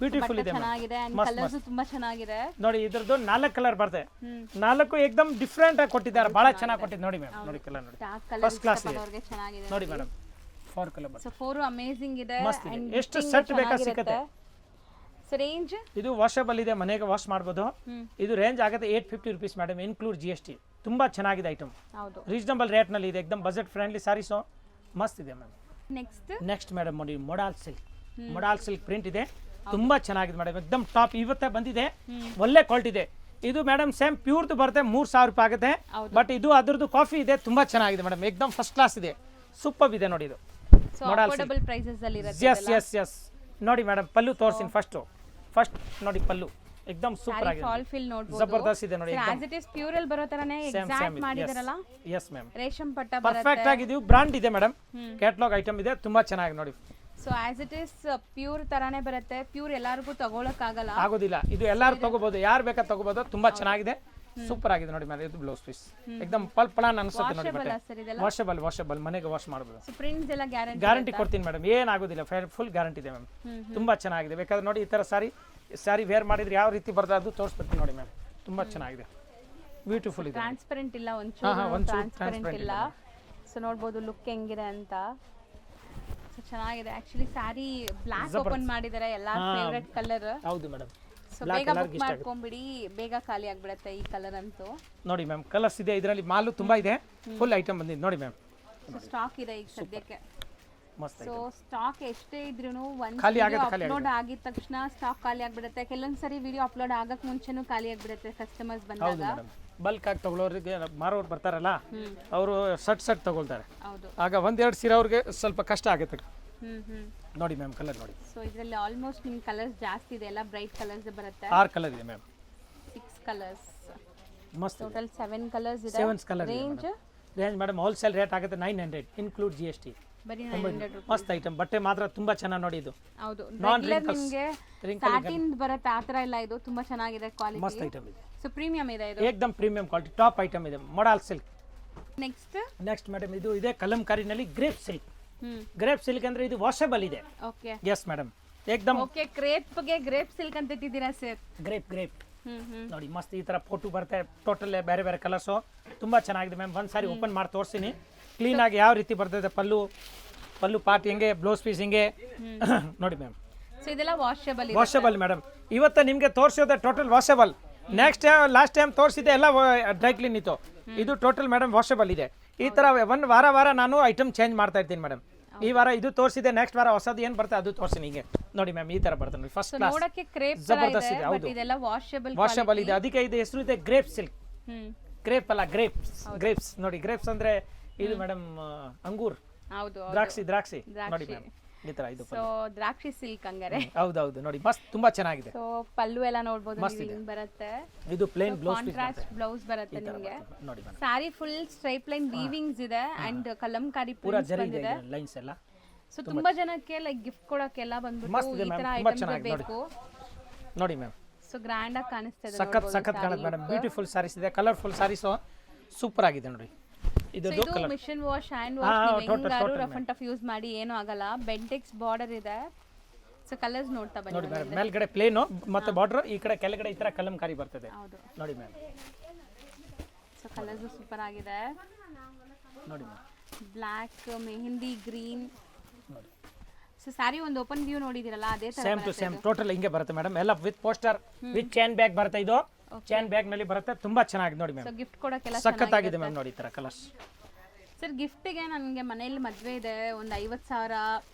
ಬ್ಯೂಟಿಫುಲ್ ಇದೆ ಚೆನ್ನಾಗಿದೆ ಅಂಡ್ ಕಲರ್ಸ್ ತುಂಬಾ ಚೆನ್ನಾಗಿದೆ ನೋಡಿ ಇದ್ರದ್ದು 4 ಕಲರ್ ಬರುತ್ತೆ 4 ಎಕ್ದಮ್ ಡಿಫರೆಂಟ್ ಆಗಿ ಕೊಟ್ಟಿದ್ದಾರೆ ಬಹಳ ಚೆನ್ನಾಗಿ ಕೊಟ್ಟಿದ್ದಾರೆ ನೋಡಿ ಮ್ಯಾಮ್ ನೋಡಿ ಕಲರ್ ನೋಡಿ ಫಸ್ಟ್ ಕ್ಲಾಸ್ ಇದೆ ಚೆನ್ನಾಗಿದೆ ನೋಡಿ ಮೇಡಮ್ 4 ಕಲರ್ ಬರುತ್ತೆ ಸೊ 4 ಅಮೇಜಿಂಗ್ ಇದೆ ಅಂಡ್ ಎಷ್ಟು ಸೆಟ್ ಬೇಕಾ ಸಿಗುತ್ತೆ ಸೊ ರೇಂಜ್ ಇದು ವಾಷಬಲ್ ಇದೆ ಮನೆಗೆ ವಾಶ್ ಮಾಡಬಹುದು ಇದು ರೇಂಜ್ ಆಗುತ್ತೆ 850 ರೂಪೀಸ್ ಮೇಡಮ್ ಇನ್ಕ್ಲೂಡ್ GST ತುಂಬಾ ಚೆನ್ನಾಗಿದೆ ಐಟಮ್ ಹೌದು ರೀಸನಬಲ್ ರೇಟ್ ನಲ್ಲಿ ಇದೆ ಎಕ್ದಮ್ ಬಜೆಟ್ ಫ್ರೆಂಡ್ಲಿ ಸಾರೀಸ್ ಮಸ್ತ್ ಇದೆ ಮ್ಯಾಮ್ ನೆಕ್ಸ್ಟ್ ಮೇಡಮ್ ನೋಡಿ ಮೊಡಾಲ್ ಸಿಲ್ಕ್ ಪ್ರಿಂಟ್ ಇದೆ ತುಂಬಾ ಚೆನ್ನಾಗಿದೆ ಮೇಡಮ್ ಎಕ್ದಮ್ ಟಾಪ್ ಇವತ್ತೇ ಬಂದಿದೆ ಒಳ್ಳೆ ಕ್ವಾಲಿಟಿ ಇದೆ ಇದು ಮೇಡಮ್ ಸೇಮ್ ಪ್ಯೂರ್ದು ಬರುತ್ತೆ 3000 ರೂಪಾಯಿ ಆಗುತ್ತೆ ಬಟ್ ಇದು ಅದ್ರದ್ದು ಕಾಫಿ ಇದೆ ತುಂಬಾ ಚೆನ್ನಾಗಿದೆ ಮೇಡಮ್ ಎಕ್ದಮ್ ಫಸ್ಟ್ ಕ್ಲಾಸ್ ಇದೆ ಸೂಪರ್ ಇದೆ ನೋಡಿ ಇದು ಸೊ ಅಫೋರ್ಡಬಲ್ ಪ್ರೈಸಸ್ ಅಲ್ಲಿ ಇರುತ್ತೆ ಎಸ್ ಎಸ್ ಎಸ್ ನೋಡಿ ಮೇಡಮ್ ಪಲ್ಲು ತೋರಿಸ್ತೀನಿ ಫಸ್ಟ್ ನೋಡಿ ಪಲ್ಲು ಎಕ್ದಮ್ ಸೂಪರ್ ಆಗಿದೆ ಫಾಲ್ ಫಿಲ್ ನೋಡಬಹುದು ಜಬರ್ದಸ್ತ್ ಇದೆ ನೋಡಿ ಆಸ್ ಇಟ್ ಇಸ್ ಪ್ಯೂರ್ ಅಲ್ಲಿ ಬರೋ ತರನೇ ಎಕ್ಸಾಕ್ಟ್ ಮಾಡಿದಾರಲ್ಲ ಎಸ್ ಮ್ಯಾಮ್ ರೇಷಮ್ ಪಟ್ಟ ಪರ್ಫೆಕ್ಟ್ ಆಗಿದೆ ಬ್ರಾಂಡ್ ಇದೆ ಮೇಡಮ್ ಕ್ಯಾಟಲಾಗ್ ಐಟಮ್ ಇದೆ ತುಂಬಾ ಚೆನ್ನಾಗಿ ನೋಡಿ so as it is pure ತರಾನೇ ಬರುತ್ತೆ ಪ್ಯೂರ್ ಎಲ್ಲರಿಗೂ ತಗೊಳಕ್ ಆಗಲ್ಲ ಆಗೋದಿಲ್ಲ ಇದು ಎಲ್ಲರೂ ತಗೋಬಹುದು ಯಾರು ಬೇಕಾದ್ರೆ ತಗೋಬಹುದು ತುಂಬಾ ಚೆನ್ನಾಗಿದೆ ಸೂಪರ್ ಆಗಿದೆ ನೋಡಿ ಮೇಡಮ್ ಇದು ಬ್ಲೌಸ್ ಪೀಸ್ ಎಕ್ದಮ್ ಪಳಪಳಾನ್ ಅನ್ಸುತ್ತೆ ನೋಡಿ ಬಟ್ಟೆ ಸರ್ ಇದೆಲ್ಲ ವಾಷಬಲ್ ಮನೆಗೆ ವಾಶ್ ಮಾಡಬಹುದು ಸೊ ಪ್ರಿಂಟ್ಸ್ ಎಲ್ಲ ಗ್ಯಾರಂಟಿ ಕೊಡ್ತೀನಿ ಮೇಡಮ್ ಏನಾಗೋದಿಲ್ಲ ಫುಲ್ ಗ್ಯಾರಂಟಿ ಇದೆ ಮ್ಯಾಮ್ ತುಂಬಾ ಚೆನ್ನಾಗಿದೆ ಬೇಕಾದ್ರೆ ನೋಡಿ ಈ ತರ ಸಾರಿ ವೇರ್ ಮಾಡಿದ್ರೆ ಯಾವ ರೀತಿ ಬರ್ತದೆ ಅದು ತೋರಿಸ್ಬಿಡ್ತೀನಿ ನೋಡಿ ಮ್ಯಾಮ್ ತುಂಬಾ ಚೆನ್ನಾಗಿದೆ ಬ್ಯೂಟಿಫುಲ್ ಇದೆ ಟ್ರಾನ್ಸ್ಪರೆಂಟ್ ಇಲ್ಲ ಒಂಚೂರು ಟ್ರಾನ್ಸ್ಪರೆಂಟ್ ಇಲ್ಲ ಸೊ ನೋಡಬಹುದು ಲುಕ್ ಹೆಂಗಿದೆ ಅಂತ ಸೊ ಚೆನ್ನಾಗಿದೆ ಆಕ್ಚುಲಿ ಸ್ಯಾರಿ ಬ್ಲಾಕ್ ಓಪನ್ ಮಾಡಿದ್ದಾರೆ ಎಲ್ಲಾ ಫೇವರೇಟ್ ಕಲರ್ ಹೌದು ಮೇಡಮ್ ಸೊ ಬೇಗ ಬುಕ್ ಮಾಡ್ಕೊಂಬಿಡಿ ಬೇಗ ಖಾಲಿ ಆಗ್ಬಿಡುತ್ತೆ ಈ ಕಲರ್ ಅಂತೂ ನೋಡಿ ಮ್ಯಾಮ್ ಕಲರ್ಸ್ ಇದೆ ಇದರಲ್ಲಿ ಮಾಲು ತುಂಬಾ ಇದೆ ಫುಲ್ ಐಟಮ್ ಬಂದಿದೆ ನೋಡಿ ಮ್ಯಾಮ್ ಸೊ ಸ್ಟಾಕ್ ಇದೆ ಈಗ ಸದ್ಯಕ್ಕೆ ಮಸ್ತ್ ಸೊ ಸ್ಟಾಕ್ ಎಷ್ಟೇ ಇದ್ರೂ ಒಂದು ಖಾಲಿ ಅಪ್ಲೋಡ್ ಆಗಿದ ತಕ್ಷಣ ಸ್ಟಾಕ್ ಖಾಲಿ ಆಗ್ಬಿಡುತ್ತೆ ಕೆಲವೊಂದ್ಸರಿ ವಿಡಿಯೋ ಅಪ್ಲೋಡ್ ಆಗಕ್ ಮುಂಚೆನೂ ಖಾಲಿ ಆಗ್ಬಿಡುತ್ತೆ ಕಸ್ಟಮರ್ಸ್ ಹೌದು ಬಂದಾಗ ಮೇಡಮ್ ಬಲ್ಕ್ ಆಗಿ ತಗೊಳ್ಳೋರಿಗೆ ಮಾರೋರು ಬರ್ತಾರಲ್ಲ ಅವರು ಸಟ್ ತಗೊಳ್ತಾರೆ ಹೌದು ಆಗ ಒಂದೆರಡು ಸೀರೆ ಅವ್ರಿಗೆ ಸ್ವಲ್ಪ ಕಷ್ಟ ಆಗುತ್ತೆ ಹ್ಮ್ ನೋಡಿ ಮ್ಯಾಮ್ ಕಲರ್ ನೋಡಿ ಸೊ ಇದರಲ್ಲಿ ಆಲ್ಮೋಸ್ಟ್ ನಿಮ್ ಕಲರ್ಸ್ ಜಾಸ್ತಿ ಇದೆ ಎಲ್ಲ ಬ್ರೈಟ್ ಕಲರ್ಸ್ ಬರುತ್ತೆ 6 ಕಲರ್ ಇದೆ ಮ್ಯಾಮ್ 6 ಕಲರ್ಸ್ ಮಸ್ತ್ ಟೋಟಲ್ 7 ಕಲರ್ಸ್ ಇದೆ 7 colour range madam wholesale rate ಆಗುತ್ತೆ 900 ಇನ್ಕ್ಲೂಡ್ GST ಬರೀ 900 ರೂಪಾಯಿ ಮಸ್ತ್ ಐಟಮ್ ಬಟ್ಟೆ ಮಾತ್ರ ತುಂಬಾ ಚೆನ್ನಾಗಿ ನೋಡಿ ಇದು ಹೌದು ರೆಗ್ಯುಲರ್ ನಿಮಗೆ ಸ್ಯಾಟಿನ್ ಬರುತ್ತೆ ಆ ಥರ ಎಲ್ಲ ಇದು ತುಂಬಾ ಚೆನ್ನಾಗಿದೆ ಮಸ್ತ್ ಕ್ವಾಲಿಟಿ ಐಟಮ್ ಇದೆ ಸೊ ಪ್ರೀಮಿಯಂ ಇದೆ ಇದು ಏಕದಮ್ ಪ್ರೀಮಿಯಂ ಕ್ವಾಲಿಟಿ ಟಾಪ್ ಐಟಮ್ ಇದೆ ಮಾಡಲ್ ಸಿಲ್ಕ್ ನೆಕ್ಸ್ಟ್ ಮೇಡಮ್ ಇದು ಇದೆ ಕಲಂಕಾರಿನಲ್ಲಿ ಗ್ರೇಪ್ ಸಿಲ್ಕ್ ಅಂದ್ರೆ ಇದು ವಾಷಬಲ್ ಇದೆ ಓಕೆ ಎಸ್ ಮೇಡಮ್ ಏಕದಮ್ ಓಕೆ ಕ್ರೇಪ್ಗೆ ಗ್ರೇಪ್ ಸಿಲ್ಕ್ ಅಂತ ಇಟ್ಟಿದ್ದೀರಾ ಸರ್ ಗ್ರೇಪ್ ನೋಡಿ ಮಸ್ತ್ ಈ ತರ ಫೋಟೋ ಬರುತ್ತೆ ಟೋಟಲ್ ಬೇರೆ ಬೇರೆ ಕಲರ್ಸು ತುಂಬಾ ಚೆನ್ನಾಗಿದೆ ಮ್ಯಾಮ್ ಒಂದ್ಸಾರಿ ಓಪನ್ ಮಾಡಿ ತೋರಿಸ್ತೀನಿ ಕ್ಲೀನ್ ಆಗಿ ಯಾವ ರೀತಿ ಬರ್ತದೆ ಪಲ್ಲು ಪಾರ್ಟ್ ಹೆಂಗೆ ಬ್ಲೌಸ್ ಪೀಸ್ ಹಿಂಗೆ ನೋಡಿ ಮ್ಯಾಮ್ ಸೊ ಇದೆಲ್ಲ ವಾಷಬಲ್ ವಾಷಬಲ್ ಮೇಡಮ್ ಇವತ್ತು ನಿಮಗೆ ತೋರಿಸೋದೆ total washable next last time ತೋರಿಸಿದೆ ಎಲ್ಲ ಡ್ರೈ ಕ್ಲೀನ್ ಇತ್ತು ಇದು ಟೋಟಲ್ ಮೇಡಮ್ ವಾಷಬಲ್ ಇದೆ ಈ ತರ ಒಂದು ವಾರ ನಾನು ಐಟಮ್ ಚೇಂಜ್ ಮಾಡ್ತಾ ಇರ್ತೀನಿ ಮೇಡಮ್ ಈ ವಾರ ಇದು ತೋರಿಸಿದೆ ನೆಕ್ಸ್ಟ್ ವಾರ ಹೊಸದು ಏನು ಬರುತ್ತೆ ಅದು ತೋರಿಸ್ತೀನಿ ಹೀಗೆ ನೋಡಿ ಮ್ಯಾಮ್ ಈ ತರ ಬರುತ್ತೆ ನೋಡಿ ಫಸ್ಟ್ ಕ್ಲಾಸ್ ನೋಡಕ್ಕೆ ಕ್ರೇಪ್ ಜಬರ್ದಸ್ತ್ ಇದೆ ಹೌದು ಇದೆಲ್ಲ ವಾಷಬಲ್ ವಾಷಬಲ್ ಇದೆ ಅದಕ್ಕೆ ಇದು ಹೆಸರು ಇದೆ ಗ್ರೇಪ್ ಸಿಲ್ಕ್ ಗ್ರೇಪ್ ಅಲ್ಲ ಗ್ರೇಪ್ಸ್ ನೋಡಿ ಗ್ರೇಪ್ಸ್ ಅಂದ್ರೆ ಇದು ಮೇಡಮ್ ಅಂಗೂರ್ ಹೌದು ದ್ರಾಕ್ಷಿ ನೋಡಿ ಮ್ಯಾಮ್ ಈ ತರ ಇದು ಸೊ ದ್ರಾಕ್ಷಿ ಸಿಲ್ಕ್ ಹಂಗಾರೆ ಹೌದೌದು ನೋಡಿ ಮಸ್ತ್ ತುಂಬಾ ಚೆನ್ನಾಗಿದೆ ಸೊ ಪಲ್ಲು ಎಲ್ಲ ನೋಡಬಹುದು ಹಿಂಗ್ ಬರುತ್ತೆ ಇದು plain blouse piece contrast blouse ಬರುತ್ತೆ ನಿಮಗೆ ನೋಡಿ madam sari full stripe line weavings ಇದೆ ಅಂಡ್ ಕಲಂಕಾರಿ ಪೂರಾ ಪ್ರಿಂಟ್ಸ್ ಜರಿ ಇದೆ ಬಂದಿದೆ ಲೈನ್ಸ್ ಎಲ್ಲ ಸೊ ತುಂಬಾ ಜನಕ್ಕೆ ಲೈಕ್ ಗಿಫ್ಟ್ ಕೊಡಕ್ಕೆಲ್ಲ ಮಸ್ತ್ ಬಂದ್ಬಿಟ್ಟು ಇದೆ ಈ ತರ ma'am, ತುಂಬಾ ಐಟಮ್ಸ್ ಚೆನ್ನಾಗಿದೆ ಬೇಕು ನೋಡಿ ಮ್ಯಾಮ್ ಸೊ ಗ್ರ್ಯಾಂಡ್ ಆಗಿ ಕಾಣಿಸ್ತಿದೆ ಸಖತ್ ಕಾಣುತ್ತೆ ಮೇಡಮ್ ಬ್ಯೂಟಿಫುಲ್ ಸಾರೀಸ್ ಇದೆ ಕಲರ್ಫುಲ್ ಸಾರೀಸ್ ಸೂಪರ್ ಆಗಿದೆ ನೋಡಿ ಇದು ಇದು ಮಿಷನ್ ವಾಶ್ ಹ್ಯಾಂಡ್ ವಾಶ್ ಹೆಂಗಾರು ರಫ್ ಅಂಡ್ ಟಫ್ ಯೂಸ್ ಮಾಡಿ ಏನೂ ಆಗಲ್ಲ ಬೆಂಟೆಕ್ಸ್ ಬಾರ್ಡರ್ ಇದೆ ಸೊ ಕಲರ್ಸ್ ನೋಡ್ತಾ ಬನ್ನಿ ನೋಡಿ ಮೇಡಮ್ ಮೇಲ್ಗಡೆ ಪ್ಲೇನು ಮತ್ತೆ ಬಾರ್ಡರ್ ಈ ಕಡೆ ಕೆಳಗಡೆ ಈ ತರ ಕಲಂಕಾರಿ ಬರ್ತದೆ ಹೌದು ನೋಡಿ ಮ್ಯಾಮ್ ಸೊ ಕಲರ್ಸ್ ಸೂಪರ್ ಆಗಿದೆ ನೋಡಿ ಮ್ಯಾಮ್ ಬ್ಲ್ಯಾಕ್ ಮೆಹಂದಿ ಗ್ರೀನ್ ನೋಡಿ ಸೊ ಸ್ಯಾರಿ ಒಂದು ಓಪನ್ ವ್ಯೂ ನೋಡಿದಿರಲ್ಲ ಅದೇ ತರ ಸೇಮ್ ಟು ಸೇಮ್ ಟೋಟಲ್ ಹಿಂಗೆ ಬರುತ್ತೆ ಮೇಡಮ್ ಎಲ್ಲ with poster with chain bag ಬರುತ್ತೆ ಇದು ಚೈನ್ ಬ್ಯಾಗ್ ನಲ್ಲಿ ಬರುತ್ತೆ ತುಂಬಾ ಚೆನ್ನಾಗಿದೆ ನೋಡಿ ಸೊ ಮ್ಯಾಮ್ ಗಿಫ್ಟ್ ಕೊಡಕ್ಕೆಲ್ಲ ಸಖತ್ತಾಗಿದೆ ಮ್ಯಾಮ್ ನೋಡಿ ಈ ತರ ಕಲರ್ಸ್ ಸರ್ ಗಿಫ್ಟಿಗೆ ನನಗೆ ಮನೆಯಲ್ಲಿ ಮದುವೆ ಇದೆ ಒಂದು 50,000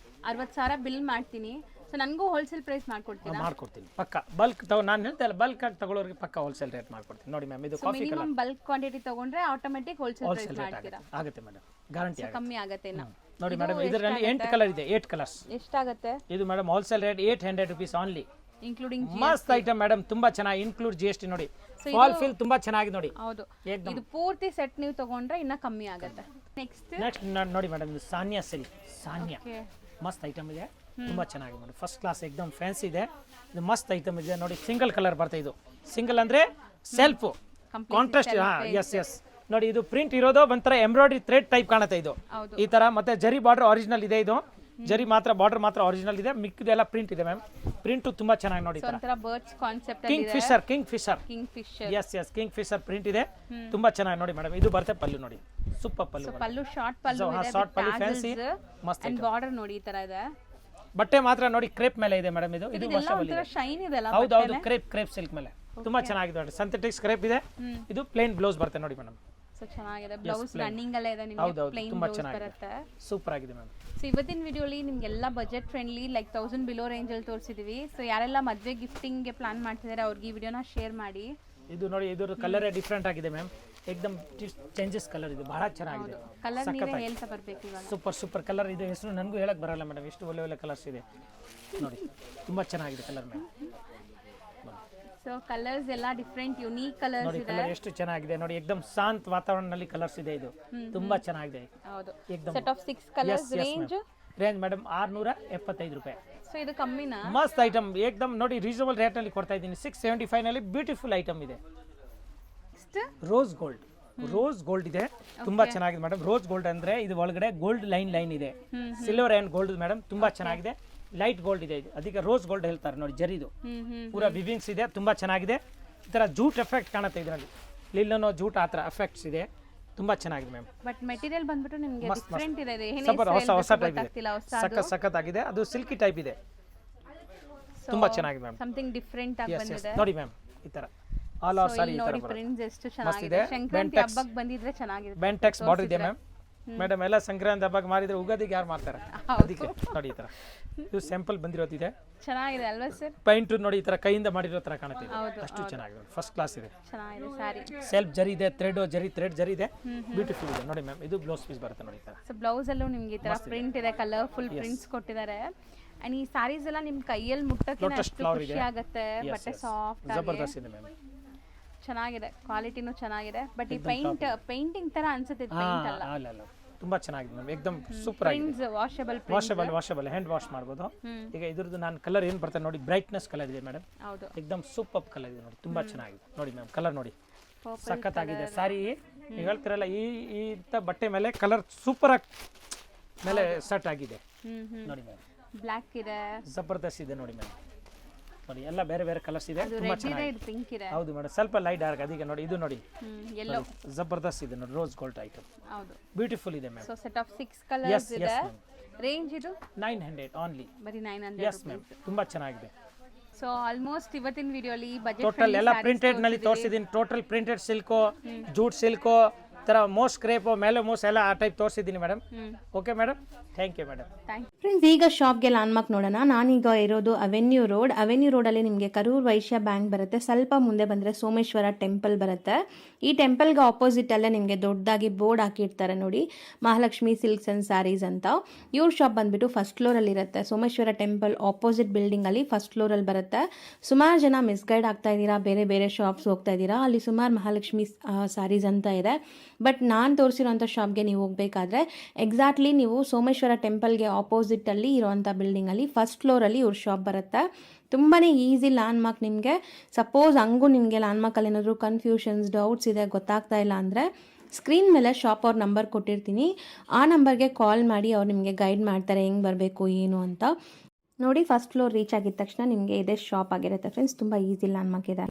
60,000 ಬಿಲ್ ಮಾಡ್ತೀನಿ ಸೊ ನನಗೂ ಹೋಲ್ಸೇಲ್ ಪ್ರೈಸ್ ಮಾಡ್ಕೊಡ್ತೀರಾ ಮಾಡ್ಕೊಡ್ತೀನಿ ಪಕ್ಕ ಬಲ್ಕ್ ನಾನು ಹೇಳ್ತೇನೆ ಬಲ್ಕ್ ಆಗಿ ತಗೊಳ್ಳೋರಿಗೆ ಪಕ್ಕ ಹೋಲ್ಸೇಲ್ ರೇಟ್ ಮಾಡ್ಕೊಡ್ತೀನಿ ನೋಡಿ ಮ್ಯಾಮ್ ಇದು coffee colour minimum bulk quantity ತಗೊಂಡ್ರೆ automatic wholesale price wholesale rate ಮಾಡ್ತೀರಾ ಆಗುತ್ತೆ ಮೇಡಮ್ ಗ್ಯಾರಂಟಿ ಆಗುತ್ತೆ ಕಮ್ಮಿ ಆಗತ್ತೆ ಇನ್ನು ನೋಡಿ ಮೇಡಮ್ ಇದರಲ್ಲಿ 8 ಕಲರ್ ಇದೆ 8 ಕಲರ್ಸ್ ಎಷ್ಟಾಗತ್ತೆ ಇದು madam wholesale rate 800 rupees only including ಮಸ್ತ್ ಐಟಮ್ ಮೇಡಮ್ ತುಂಬಾ ಚೆನ್ನಾಗಿ ಇನ್ಕ್ಲೂಡ್ GST ನೋಡಿ ಫಾಲ್ ಫಿಲ್ ತುಂಬಾ ಚೆನ್ನಾಗಿದೆ ನೋಡಿ ಹೌದು ಇದು ಪೂರ್ತಿ ಸೆಟ್ ನೀವು ತಗೊಂಡ್ರೆ ಇನ್ನ ಕಮ್ಮಿ ಆಗತ್ತೆ ನೆಕ್ಸ್ಟ್ ನೋಡಿ ಮೇಡಮ್ ಇದು ಸಾನ್ಯಾ ಮಸ್ತ್ ಐಟಮ್ ಇದೆ ತುಂಬಾ ಚೆನ್ನಾಗಿದೆ ನೋಡಿ ಫಸ್ಟ್ ಕ್ಲಾಸ್ ಎಕ್ದಮ್ ಫ್ಯಾನ್ಸಿ ಇದೆ ಇದು ಮಸ್ತ್ ಐಟಮ್ ಇದೆ ನೋಡಿ ಸಿಂಗಲ್ ಕಲರ್ ಬರುತ್ತೆ ಇದು ಸಿಂಗಲ್ ಅಂದ್ರೆ ಸೆಲ್ಫ್ ಕಾಂಟ್ರಾಸ್ಟ್ ಎಸ್ ನೋಡಿ ಇದು ಪ್ರಿಂಟ್ ಇರೋದು ಒಂಥರ ಎಂಬ್ರಾಯ್ಡ್ರಿ ಥ್ರೆಡ್ ಟೈಪ್ ಕಾಣುತ್ತೆ ಇದು ಈ ತರ ಮತ್ತೆ ಜರಿ ಬಾರ್ಡರ್ ಒರಿಜಿನಲ್ ಇದೆ ಇದು ಜರಿ ಮಾತ್ರ ಬಾರ್ಡರ್ ಮಾತ್ರ ಒರಿಜಿನಲ್ ಇದೆ ಮಿಕ್ಕಿದೆಲ್ಲ ಪ್ರಿಂಟ್ ಇದೆ ಮ್ಯಾಮ್ ಪ್ರಿಂಟ್ ತುಂಬಾ ಚೆನ್ನಾಗಿ ನೋಡಿ ಒಂಥರ birds concept kingfisher yes kingfisher print ಇದೆ ತುಂಬಾ ಚೆನ್ನಾಗಿ ನೋಡಿ ಮೇಡಮ್ ಇದು ಬರುತ್ತೆ ಪಲ್ಲು ನೋಡಿ ಸೂಪರ್ ಪಲ್ಲು ಪಲ್ಲು ಶಾರ್ಟ್ ಪಲ್ಲು ಇದೆ ಶಾರ್ಟ್ ಪಲ್ಲು ಫ್ಯಾನ್ಸಿ ಮಸ್ತ್ ಅಂಡ್ ಬಾರ್ಡರ್ ನೋಡಿ ಈ ತರ ಇದೆ ಬಟ್ಟೆ ಮಾತ್ರ ನೋಡಿ ಕ್ರೇಪ್ ಮೇಲೆ ಇದೆ ಮೇಡಮ್ ಇದು ವಾಷಬಲ್ ಇದೆ ಶೈನ್ ಇದೆ ಅಲ್ಲ ಹೌದು ಕ್ರೇಪ್ ಸಿಲ್ಕ್ ಮೇಲೆ ತುಂಬಾ ಚೆನ್ನಾಗಿದೆ ನೋಡಿ ಸಿಂಥೆಟಿಕ್ ಕ್ರೇಪ್ ಇದೆ ಇದು ಪ್ಲೇನ್ ಬ್ಲೌಸ್ ಬರುತ್ತೆ ನೋಡಿ ಮೇಡಮ್ ಸೊ ಸೊ ಚೆನ್ನಾಗಿದೆ. ಬ್ಲೌಸ್ ರನ್ನಿಂಗ್ ಅಲ್ಲೇ ಇದೆ ನಿಮಗೆ, ಹೌದೌದು ಪ್ಲೇನ್ ತುಂಬಾ ಬ್ಲೌಸ್ ಚೆನ್ನಾಗಿದೆ, ಬರುತ್ತೆ. ಸೂಪರ್ ಆಗಿದೆ ಮ್ಯಾಮ್. ಸೊ ಇವತ್ತಿನ ವಿಡಿಯೋಲಿ ನಿಮಗೆಲ್ಲ ಬಜೆಟ್ ಫ್ರೆಂಡ್ಲಿ ಲೈಕ್ 1000 ಬಿಲೋ ರೇಂಜಲ್ಲಿ ತೋರಿಸಿದ್ದೀವಿ. ಸೊ ಯಾರೆಲ್ಲ ಮದುವೆ ಗಿಫ್ಟಿಂಗ್ಗೆ ಪ್ಲಾನ್ ಮಾಡ್ತಿದ್ದಾರೆ ಅವ್ರಿಗೆ ಈ ವಿಡಿಯೋನ ಶೇರ್ ಮಾಡಿ. ಇದು ನೋಡಿ, ಇದ್ರ ಕಲರೇ ಡಿಫ್ರೆಂಟ್ ಆಗಿದೆ ಮ್ಯಾಮ್, ಏಕದಮ್ ಚೇಂಜಸ್ ಕಲರ್ ಇದೆ, ಬಹಳ ಚೆನ್ನಾಗಿದೆ. ಕಲರ್ ನೀವೇ ಹೇಳ್ತಾ ಬರಬೇಕು ಇವಾಗ. ಸೂಪರ್ ಸೂಪರ್ ಕಲರ್ ಇದೆ, ಹೆಸರು ನನಗೂ ಹೇಳಕ್ ಬರಲ್ಲ ಮೇಡಮ್, ಎಷ್ಟು ಒಳ್ಳೆ ಒಳ್ಳೆ ಕಲರ್ಸ್ ಇದೆ ನೋಡಿ, ತುಂಬಾ ಚೆನ್ನಾಗಿದೆ ಕಲರ್ ಮ್ಯಾಮ್. ಸೊ ಕಲರ್ಸ್ ಎಲ್ಲ ಡಿಫ್ರೆಂಟ್ ಯುನೀಕ್ ಕಲರ್ಸ್ ನೋಡಿ ಇದೆ. ಕಲರ್ ಎಷ್ಟು ಚೆನ್ನಾಗಿದೆ ನೋಡಿ, ಏಕದಮ್ ಶಾಂತ ವಾತಾವರಣದಲ್ಲಿ ಕಲರ್ಸ್ ಇದೆ, ಇದು ತುಂಬಾ ಚೆನ್ನಾಗಿದೆ. ಹೌದು, ಏಕದಮ್ set of 6 colours. Range madam 675 ರೂಪಾಯಿ. ಸೊ ಇದು ಕಮ್ಮಿನಾ? ಮಸ್ತ್ ಐಟಮ್, ಏಕದಮ್ ನೋಡಿ ರೀಸನಬಲ್ ರೇಟ್ ನಲ್ಲಿ ಕೊಡ್ತಾ ಇದ್ದೀನಿ. 675 ನಲ್ಲಿ ಬ್ಯೂಟಿಫುಲ್ ಐಟಮ್ ಇದೆ. ರೋಸ್ ಗೋಲ್ಡ್ ಇದೆ, ತುಂಬಾ ಚೆನ್ನಾಗಿದೆ ಮೇಡಮ್. ರೋಸ್ ಗೋಲ್ಡ್ ಅಂದ್ರೆ ಇದು ಒಳಗಡೆ ಗೋಲ್ಡ್ ಲೈನ್ ಇದೆ, ಸಿಲ್ವರ್ ಅಂಡ್ ಗೋಲ್ಡ್ ಮೇಡಮ್, ತುಂಬಾ ಚೆನ್ನಾಗಿದೆ. ಲೈಟ್ ಗೋಲ್ಡ್ ಇದೆ, ಅದಕ್ಕೆ ರೋಸ್ ಗೋಲ್ಡ್ ಹೇಳ್ತಾರೆ ನೋಡಿ. ಜರಿದು ಪೂರಾ ವಿವಿಂಗ್ಸ್ ಇದೆ, ತುಂಬಾ ಚೆನ್ನಾಗಿದೆ. ಈ ತರ ಜೂಟ್ ಎಫೆಕ್ಟ್ ಕಾಣುತ್ತೆ ಇದರಲ್ಲಿ, ಲಿಲ್ಲನೋ ಜೂಟ್ ಆ ಥರ ಎಫೆಕ್ಟ್ಸ್ ಇದೆ, ತುಂಬಾ ಚೆನ್ನಾಗಿದೆ ಮ್ಯಾಮ್. ಬಟ್ ಮೆಟೀರಿಯಲ್ ಬಂದ್ಬಿಟ್ಟು ನಿಮಗೆ ಡಿಫರೆಂಟ್ ಇದೆ. ಹೊಸ ಟೈಪ್ ಇದೆ, ಸಖತ್ ಆಗಿದೆ. ಅದು ಸಿಲ್ಕಿ ಟೈಪ್ ಇದೆ, ತುಂಬಾ ಚೆನ್ನಾಗಿದೆ ಮ್ಯಾಮ್. ಸಮಥಿಂಗ್ ಡಿಫರೆಂಟ್ ಆಗಿ ಬಂದಿದೆ ನೋಡಿ ಮ್ಯಾಮ್. ಈ ತರ ಆಲ್ ಓವರ್ ಸಾರಿ ನೋಡಿ ಪ್ರಿಂಟ್ಸ್ ಎಷ್ಟು ಚೆನ್ನಾಗಿದೆ. ಸಂಕ್ರಾಂತಿ ಹಬ್ಬಕ್ಕೆ ಬಂದಿದ್ರೆ ಚೆನ್ನಾಗಿದೆ. ಬೆಂಟೆಕ್ಸ್ ಬಾರ್ಡರ್ ಇದೆ ಮ್ಯಾಮ್. ಮೇಡಮ್ ಎಲ್ಲ ಸಂಕ್ರಾಂತಿ ಹಬ್ಬಕ್ಕೆ ಮಾರಿದ್ರೆ ಉಗಾದಿಗೆ ಯಾರು ಮಾಡ್ತಾರೆ, ಅದಕ್ಕೆ ನೋಡಿ ಈ ತರ ಇದು ಸ್ಯಾಂಪಲ್ ಬಂದಿರೋದಿದೆ. ಚೆನ್ನಾಗಿದೆ ಅಲ್ವಾ ಸರ್? ಪೈಂಟ್ ನೋಡಿ ಈ ತರ ಕೈಯಿಂದ ಮಾಡಿರೋ ತರ ಕಾಣುತ್ತೆ, ಅಷ್ಟು ಚೆನ್ನಾಗಿದೆ, ಫಸ್ಟ್ ಕ್ಲಾಸ್ ಇದೆ. ಚೆನ್ನಾಗಿದೆ ಸಾರಿ. ಸೆಲ್ಫ್ ಜರಿ ಇದೆ, ಥ್ರೆಡ್ ಜರಿ ಇದೆ, ಬ್ಯೂಟಿಫುಲ್ ಇದೆ ನೋಡಿ ಮ್ಯಾಮ್. ಇದು ಬ್ಲೌಸ್ ಪೀಸ್ ಬರುತ್ತೆ ನೋಡಿ ಈ ತರ. ಸೊ ಬ್ಲೌಸ್ ಅಲ್ಲೂ ನಿಮಗೆ ಈ ತರ ಪ್ರಿಂಟ್ ಇದೆ, ಕಲರ್ಫುಲ್ ಪ್ರಿಂಟ್ಸ್ ಕೊಟ್ಟಿದ್ದಾರೆ. ಅಂಡ್ ಈ ಸಾರೀಸ್ ಎಲ್ಲ ನಿಮ್ ಕೈಯಲ್ಲಿ ಮುಟ್ಟಕ್ಕೆ ಅಷ್ಟು ಖುಷಿ ಆಗುತ್ತೆ. ಬಟ್ಟೆ ಸಾಫ್ಟ್ ಆಗಿ ಜಬರ್ದಸ್ತ್ ಇದೆ ಮ್ಯಾಮ್, ಚೆನ್ನಾಗಿದೆ, ಕ್ವಾಲಿಟಿನೂ ಚೆನ್ನಾಗಿದೆ. ಬಟ್ ಈ ಪೇಂಟಿಂಗ್ ತರ ಅನ್ಸುತ್ತೆ, ಪೇಂಟ್ ಅಲ್ಲ. ಅಲ್ಲ ತುಂಬಾ ಚೆನ್ನಾಗಿದೆ ಮ್ಯಾಮ್, ಏಕದಮ್ ಸೂಪರ್ ಆಗಿದೆ. ವಾಷಬಲ್ ಹ್ಯಾಂಡ್ ವಾಶ್ ಮಾಡ್ಬೋದು. ಈಗ ಇದ್ರದ್ದು ನಾನು ಕಲರ್ ಏನು ಬರ್ತದೆ ನೋಡಿ, ಬ್ರೈಟ್ನೆಸ್ ಕಲರ್ ಇದೆ ಮೇಡಮ್, ಹೌದು ಏಕದಮ್ ಸೂಪರ್ ಕಲರ್ ಇದೆ ನೋಡಿ, ತುಂಬಾ ಚೆನ್ನಾಗಿದೆ ನೋಡಿ ಮ್ಯಾಮ್. ಕಲರ್ ನೋಡಿ ಸಖತ್ ಆಗಿದೆ. ಸಾರಿ ನೀವು ಹೇಳ್ತಿರಲ್ಲ, ಈ ಬಟ್ಟೆ ಮೇಲೆ ಕಲರ್ ಸೂಪರ್ ಆಗಿ ಮೇಲೆ ಸೆಟ್ ಆಗಿದೆ ನೋಡಿ ಮ್ಯಾಮ್. ಬ್ಲ್ಯಾಕ್ ಇದೆ, ಜಬರ್ದಸ್ತ್ ಇದೆ ನೋಡಿ ಮ್ಯಾಮ್. ನೋಡಿ ಎಲ್ಲ ಬೇರೆ ಬೇರೆ ಕಲರ್ಸ್ ಇದೆ, ತುಂಬಾ ಚೆನ್ನಾಗಿದೆ. ಪಿಂಕ್ ಇದೆ, ಹೌದು ಮೇಡಮ್, ಸ್ವಲ್ಪ ಲೈಟ್ ಡಾರ್ಕ್. ಅದಕ್ಕೆ ನೋಡಿ ಇದು ನೋಡಿ ಯೆಲ್ಲೋ ಜಬರ್ದಸ್ತ್ ಇದೆ ನೋಡಿ, ರೋಸ್ ಗೋಲ್ಡ್ ಐಟಮ್, ಹೌದು ಬ್ಯೂಟಿಫುಲ್ ಇದೆ ma'am. So set of 6 colours ಇದೆ. ರೇಂಜ್ ಇದು 900 ಓನ್ಲಿ, ಬರಿ 900. ಎಸ್ ಮ್ಯಾಮ್, ತುಂಬಾ ಚೆನ್ನಾಗಿದೆ. ಸೊ ಆಲ್ಮೋಸ್ಟ್ ಇವತ್ತಿನ ವಿಡಿಯೋಲಿ ಬಜೆಟ್ ಟೋಟಲ್ ಎಲ್ಲ ಪ್ರಿಂಟೆಡ್ ನಲ್ಲಿ ತೋರಿಸಿದ್ದೀನಿ. ಟೋಟಲ್ ಪ್ರಿಂಟೆಡ್ ಸಿಲ್ಕೋ, ಜೂಟ್ ಸಿಲ್ಕೋ ತರ ಮೋಸ್ಟ್ ಕ್ರೇಪೋ ಮೇಲೆ ಮೋಸ್ಟ್ ಎಲ್ಲ ಆ ಟೈಪ್ ತೋರಿಸಿದ್ದೀನಿ madam. Okay madam, thank you madam. Friends, ಈಗ ಶಾಪ್ಗೆ ಲ್ಯಾಂಡ್ಮಾರ್ಕ್ ನೋಡೋಣ. ನಾನೀಗ ಇರೋದು ಅವೆನ್ಯೂ ರೋಡಲ್ಲಿ ನಿಮಗೆ ಕರೂರ್ ವೈಶ್ಯ ಬ್ಯಾಂಕ್ ಬರುತ್ತೆ. ಸ್ವಲ್ಪ ಮುಂದೆ ಬಂದರೆ ಸೋಮೇಶ್ವರ ಟೆಂಪಲ್ ಬರುತ್ತೆ. ಈ ಟೆಂಪಲ್ಗೆ ಆಪೋಸಿಟಲ್ಲೇ ನಿಮಗೆ ದೊಡ್ಡದಾಗಿ ಬೋರ್ಡ್ ಹಾಕಿರ್ತಾರೆ ನೋಡಿ, ಮಹಾಲಕ್ಷ್ಮಿ ಸಿಲ್ಕ್ಸ್ ಆ್ಯಂಡ್ ಸ್ಯಾರೀಸ್ ಅಂತ. ಇವ್ರ ಶಾಪ್ ಬಂದುಬಿಟ್ಟು ಫಸ್ಟ್ ಫ್ಲೋರಲ್ಲಿ ಇರುತ್ತೆ. ಸೋಮೇಶ್ವರ ಟೆಂಪಲ್ ಆಪೋಸಿಟ್ ಬಿಲ್ಡಿಂಗಲ್ಲಿ ಫಸ್ಟ್ ಫ್ಲೋರಲ್ಲಿ ಬರುತ್ತೆ. ಸುಮಾರು ಜನ ಮಿಸ್ಗೈಡ್ ಆಗ್ತಾ ಇದ್ದೀರಾ, ಬೇರೆ ಬೇರೆ ಶಾಪ್ಸ್ ಹೋಗ್ತಾ ಇದ್ದೀರಾ. ಅಲ್ಲಿ ಸುಮಾರು ಮಹಾಲಕ್ಷ್ಮಿ ಸ್ಯಾರೀಸ್ ಅಂತ ಇದೆ. ಬಟ್ ನಾನು ತೋರಿಸಿರೋಂಥ ಶಾಪ್ಗೆ ನೀವು ಹೋಗಬೇಕಾದ್ರೆ ಎಕ್ಸಾಕ್ಟ್ಲಿ ನೀವು ಸೋಮೇಶ್ವರ ಟೆಂಪಲ್ಗೆ ಆಪೋಸಿಟಲ್ಲಿ ಇರೋವಂಥ ಬಿಲ್ಡಿಂಗಲ್ಲಿ ಫಸ್ಟ್ ಫ್ಲೋರಲ್ಲಿ ಇವ್ರ ಶಾಪ್ ಬರುತ್ತೆ. ತುಂಬಾ ಈಸಿ ಲ್ಯಾಂಡ್ಮಾರ್ಕ್ ನಿಮಗೆ. ಸಪೋಸ್ ಹಂಗೂ ನಿಮಗೆ ಲ್ಯಾಂಡ್ಮಾರ್ಕಲ್ಲಿ ಏನಾದರೂ ಕನ್ಫ್ಯೂಷನ್ಸ್, ಡೌಟ್ಸ್ ಇದೆ, ಗೊತ್ತಾಗ್ತಾ ಇಲ್ಲ ಅಂದರೆ ಸ್ಕ್ರೀನ್ ಮೇಲೆ ಶಾಪ್ ಅವ್ರ ನಂಬರ್ ಕೊಟ್ಟಿರ್ತೀನಿ, ಆ ನಂಬರ್ಗೆ ಕಾಲ್ ಮಾಡಿ ಅವ್ರು ನಿಮಗೆ ಗೈಡ್ ಮಾಡ್ತಾರೆ ಹೆಂಗೆ ಬರಬೇಕು ಏನು ಅಂತ. ನೋಡಿ, ಫಸ್ಟ್ ಫ್ಲೋರ್ ರೀಚ್ ಆಗಿದ ತಕ್ಷಣ ನಿಮಗೆ ಇದೇ ಶಾಪ್ ಆಗಿರುತ್ತೆ ಫ್ರೆಂಡ್ಸ್. ತುಂಬ ಈಸಿ ಲ್ಯಾಂಡ್ಮಾರ್ಕ್ ಇದೆ.